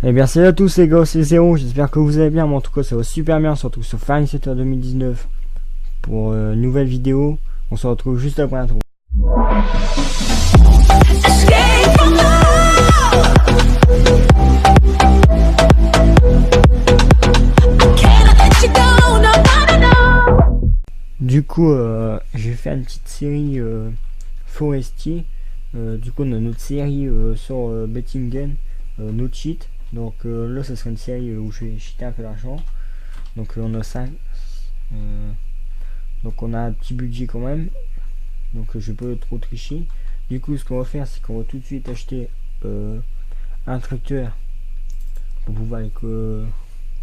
Eh bien salut à tous les gars, c'est Zéro, j'espère que vous allez bien, moi en tout cas ça va super bien, surtout sur Farming Setter 2019 pour une nouvelle vidéo. On se retrouve juste après l'intro. Du coup, je vais faire une petite série forestier. Du coup, on a notre série sur Bettingen, No Cheat. Donc là, ce sera une série où je vais cheater un peu l'argent. Donc on a 5. Donc on a un petit budget quand même. Donc je peux trop tricher. Du coup, ce qu'on va faire, c'est qu'on va tout de suite acheter un tracteur pour pouvoir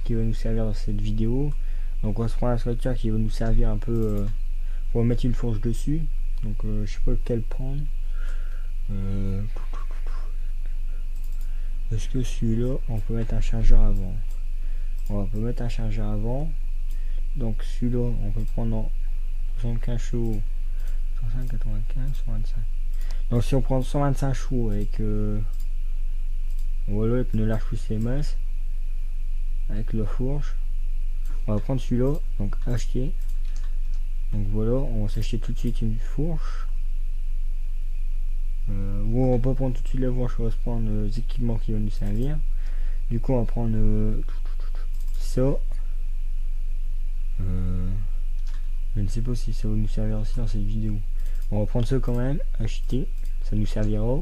qui va nous servir dans cette vidéo. Donc on va se prendre un tracteur qui va nous servir un peu. On va mettre une fourche dessus. Donc je sais pas lequel prendre. Est-ce que celui-là, on peut mettre un chargeur avant? On peut mettre un chargeur avant. Donc celui-là, on peut prendre en 75 chevaux. 105, 95, 125. Donc si on prend 125 chevaux avec voilà, avec nos larges plus les masses, avec la fourche, on va prendre celui-là, donc acheter. Donc voilà, on va s'acheter tout de suite une fourche. Ou on va pas prendre tout de suite la fourche, on va se prendre les équipements qui vont nous servir. Du coup on va prendre ça. Je ne sais pas si ça va nous servir aussi dans cette vidéo. On va prendre ça quand même, acheter, ça nous servira.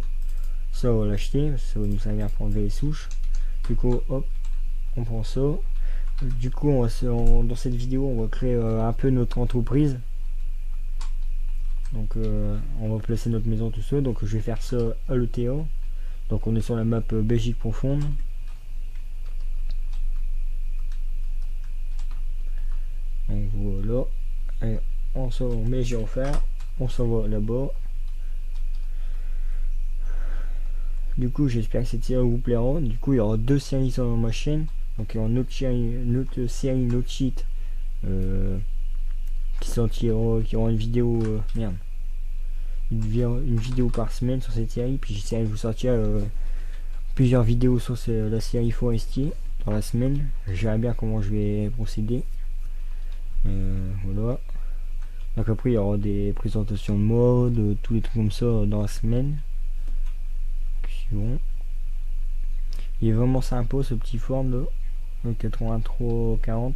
Ça on va l'acheter, ça va nous servir pour enlever les souches. Du coup hop, on prend ça. Du coup dans cette vidéo on va créer un peu notre entreprise. Donc on va placer notre maison tout ça. Donc je vais faire ça à l'ETA. Donc on est sur la map Belgique profonde. Donc voilà. Et on met j'ai offert. On s'en va là-bas. Du coup j'espère que cette série vous plaira. Du coup il y aura deux séries sur ma chaîne. Donc il y aura une autre série, une autre cheat qui sortira, qui aura une vidéo une vidéo par semaine sur cette série. Puis j'essaierai de vous sortir plusieurs vidéos sur la série forestier dans la semaine. Je verrai bien comment je vais procéder. Voilà. Donc après il y aura des présentations de mode, tous les trucs comme ça dans la semaine. Bon. Il est vraiment sympa ce petit Ford là, le 83-40.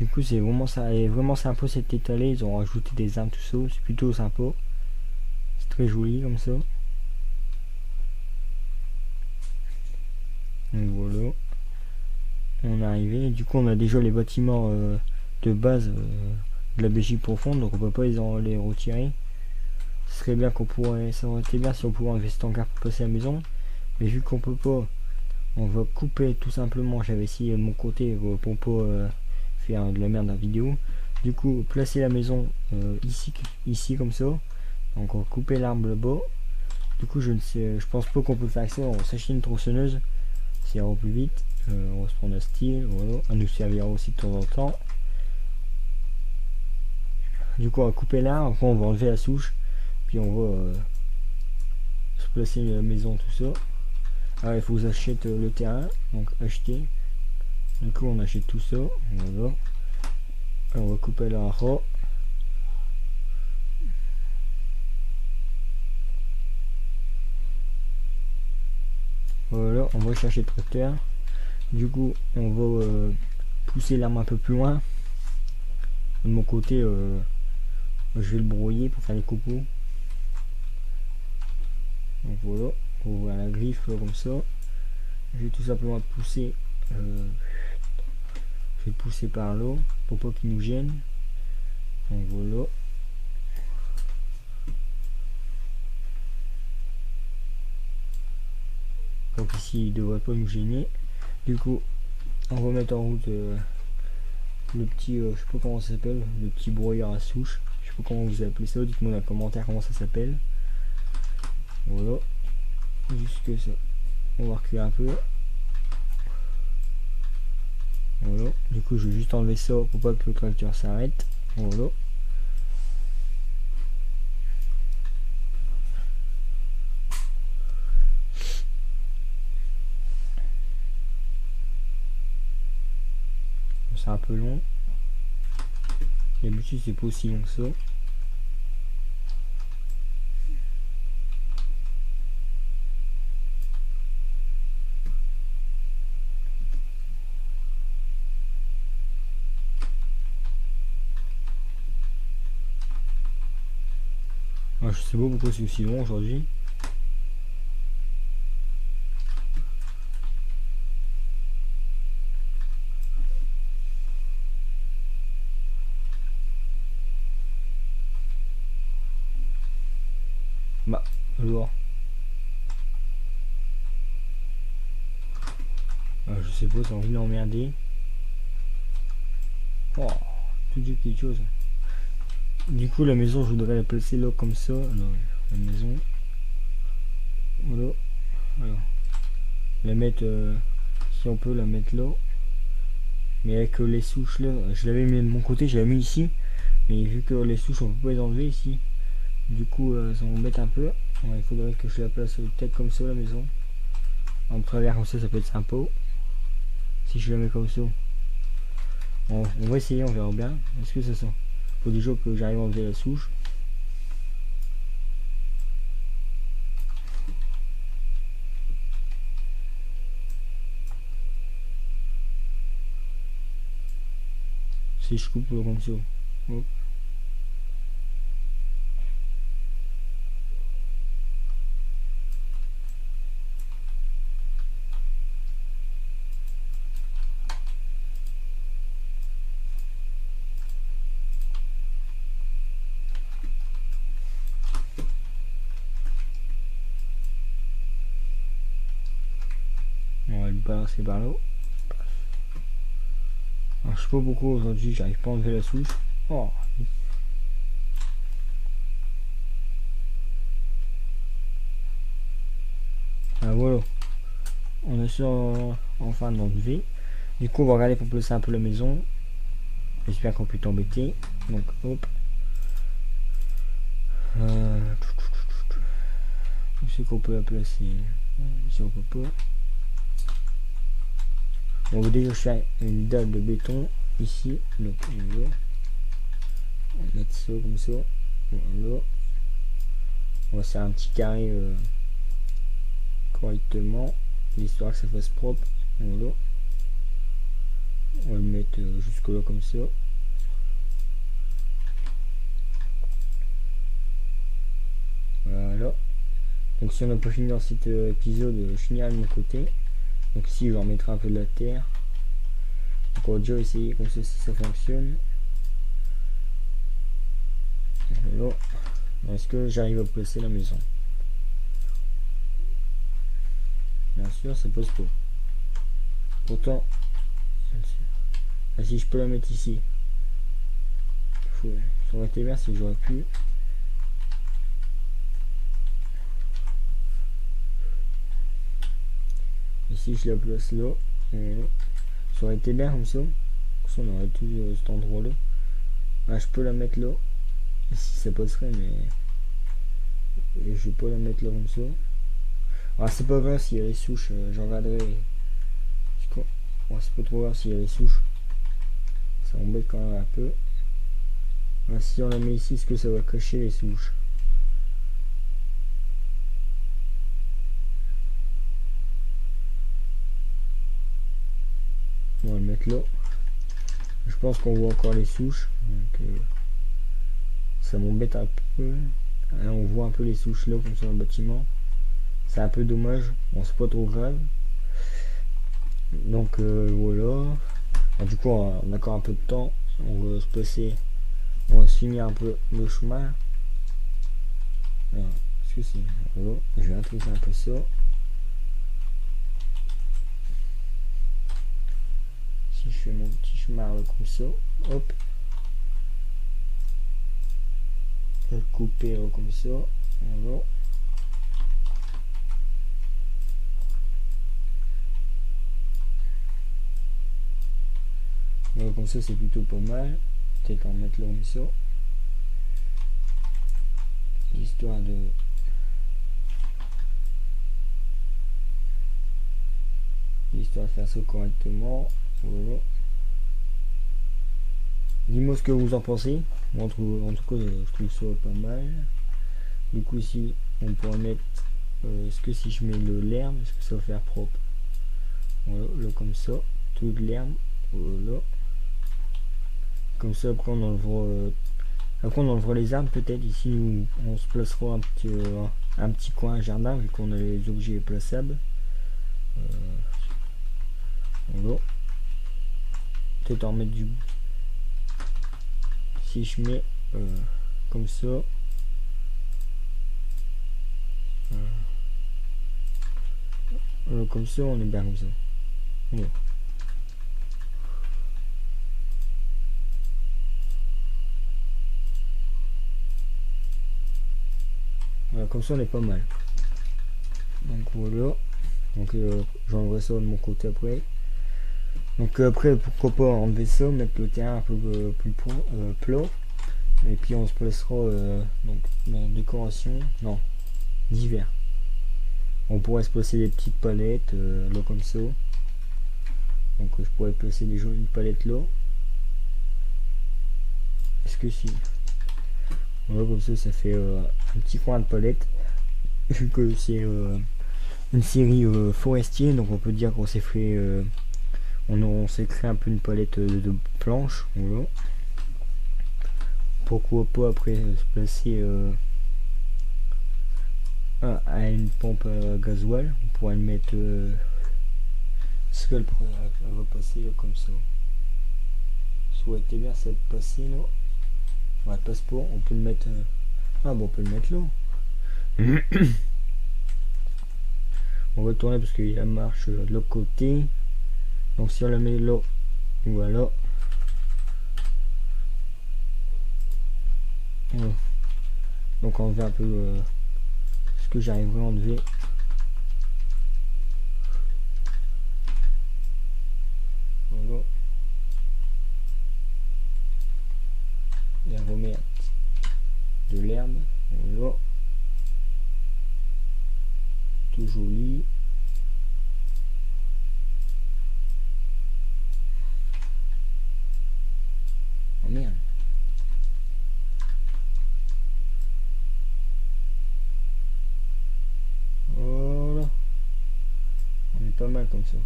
Du coup c'est vraiment ça, est vraiment sympa cet étalé, ils ont rajouté des armes tout ça, c'est plutôt sympa. C'est très joli comme ça. Donc voilà. On est arrivé, du coup on a déjà les bâtiments de base de la Belgique profonde, donc on peut pas les retirer. Ce serait bien qu'on pourrait, ça aurait été bien si on pouvait enlever cet hangar pour passer à la maison, mais vu qu'on peut pas, on va couper tout simplement. J'avais essayé de mon côté pour pas faire de la merde dans la vidéo. Du coup placer la maison ici comme ça. Donc on va couper l'arbre là-bas. Du coup je pense pas qu'on peut faire ça. On va s'acheter une tronçonneuse, ça ira plus vite. On va se prendre un style, voilà, elle nous servira aussi de temps en temps. Du coup on va couper l'arbre, après on va enlever la souche, puis on va se placer la maison, tout ça. Alors il faut que j'achète le terrain, donc acheter. Du coup on achète tout ça, voilà. Alors, on va couper l'arbre. Voilà, on va chercher le tracteur. Du coup on va pousser l'arme un peu plus loin. De mon côté je vais le broyer pour faire les copeaux. Donc voilà, on va ouvrir la griffe comme ça. Je vais tout simplement pousser, je vais le pousser par là pour pas qu'il nous gêne. Donc voilà. Donc ici il devrait pas nous gêner. Du coup on va mettre en route le petit, je sais pas comment ça s'appelle, le petit broyeur à souche. Je sais pas comment vous appelez ça, dites-moi dans les commentaires comment ça s'appelle. Voilà, jusque ça. On va reculer un peu. coup je vais juste enlever ça pour pas que le tracteur s'arrête. Voilà. C'est un peu long. D'habitude c'est pas aussi long que ça. Ah, je sais pas pourquoi c'est aussi long aujourd'hui. Bah, alors. Je sais pas, t'as envie d'emmerder. Oh, tout dit quelque chose. Du coup, la maison, je voudrais la placer là comme ça. Alors, la maison. Voilà. Alors, la mettre, si on peut la mettre là. Mais avec les souches là, je l'avais mis de mon côté, je l'avais mis ici. Mais vu que les souches, on peut pas les enlever ici. Du coup, ça m'embête un peu. Ouais, il faudrait que je la place peut-être comme ça, la maison. En travers comme ça peut être sympa. Si je la mets comme ça. On va essayer, on verra bien. Est-ce que c'est ça? Faut déjà que j'arrive à enlever la souche. Si je coupe comme ça. Hop. On va le balancer par là. Alors, je sais pas pourquoi aujourd'hui j'arrive pas à enlever la souche. Oh. Ah voilà. On a su enfin d'enlever. Du coup on va regarder pour placer un peu la maison. J'espère qu'on peut t'embêter. Donc hop. Où c'est qu'on peut la placer? Ici on peut pas. On va déjà faire une dalle de béton ici. Donc on va mettre ça comme ça. Voilà. On va faire un petit carré correctement, l'histoire que ça fasse propre. Voilà. On va le mettre jusque là comme ça. Voilà. Donc si on n'a pas fini dans cet épisode, je finirai de mon côté. Donc ici je vais en mettre un peu de la terre. Donc on va déjà essayer comme ça si ça fonctionne. Voilà. Est-ce que j'arrive à placer la maison? Bien sûr, ça pose pas. Pourtant, si je peux la mettre ici, ça aurait été bien si j'aurais pu. Ici, je la place là. Voilà. Ça aurait été bien comme ça. Comme ça, on aurait tout cet endroit là. Ah, je peux la mettre là. Ici, ça passerait, mais je vais pas la mettre là comme ça. Ah, c'est pas grave s'il y a les souches, j'en regarderai. Bon, c'est pas trop grave s'il y a les souches. Ça embête quand même un peu. Ah, si on la met ici, est-ce que ça va cacher les souches? On va le mettre là. Je pense qu'on voit encore les souches. Donc, ça m'embête un peu. Là, on voit un peu les souches là, comme ça, dans le bâtiment. C'est un peu dommage. Bon, c'est pas trop grave. Donc, voilà. Alors, du coup, on a encore un peu de temps. On va se passer. On va se finir un peu le chemin. Est-ce que c'est... Voilà. Je vais introduire un peu ça. Si je fais mon petit chemin comme ça. Hop. Je vais le couper comme ça. Voilà. Donc, comme ça c'est plutôt pas mal. Peut-être en mettre là comme ça. Histoire de... Histoire de faire ça correctement. Voilà. Dis-moi ce que vous en pensez. En tout cas, je trouve ça pas mal. Du coup, ici, on pourrait mettre... est-ce que si je mets l'herbe, est-ce que ça va faire propre? Voilà, là comme ça. Toute l'herbe. Voilà. Comme ça, après on enlèvera les arbres peut-être. Ici, on se placera un petit coin jardin, vu qu'on a les objets plaçables. Voilà. Peut-être en mettre du... Si je mets comme ça, comme ça, on est bien comme ça. Voilà. Voilà, comme ça on est pas mal. Donc voilà. Donc j'enlèverai ça de mon côté après. Donc après pourquoi pas enlever ça, mettre le terrain un peu plus plat. Et puis on se placera donc dans décoration, non, divers. On pourrait se placer des petites palettes là comme ça. Donc je pourrais placer des jolies palettes là. Est-ce que si voilà, comme ça fait un petit coin de palette. Vu que c'est une série forestier, donc on peut dire qu'on s'est fait on s'est créé un peu une palette de planches. Voilà. Pourquoi pas après se placer à une pompe à gasoil. On pourrait le mettre ce qu'elle va passer là, comme ça. Ça aurait été bien ça de passer là. Ouais, passe pas, on peut le mettre ah bon, on peut le mettre là. On va tourner parce qu'il y a la marche de l'autre côté. Donc si on la met là, voilà. Donc enlever un peu ce que j'arriverai à enlever. Voilà. Et on remet de l'herbe. Voilà. Tout joli. Oh merde. Voilà. On est pas mal comme ça.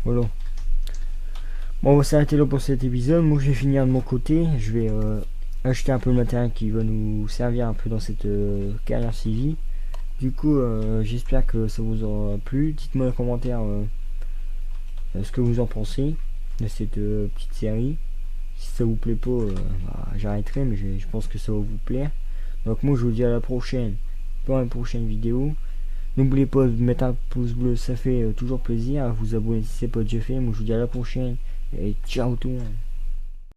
Voilà. Bon, on va s'arrêter là pour cet épisode. Moi je vais finir de mon côté. Je vais acheter un peu de matériel qui va nous servir un peu dans cette carrière civile. Du coup j'espère que ça vous aura plu. Dites-moi en commentaire ce que vous en pensez de cette petite série. Si ça vous plaît pas, j'arrêterai, mais je pense que ça va vous plaire. Donc moi je vous dis à la prochaine pour une prochaine vidéo. N'oubliez pas de mettre un pouce bleu, ça fait toujours plaisir. À vous abonner si c'est pas déjà fait. Moi je vous dis à la prochaine et ciao tout le monde.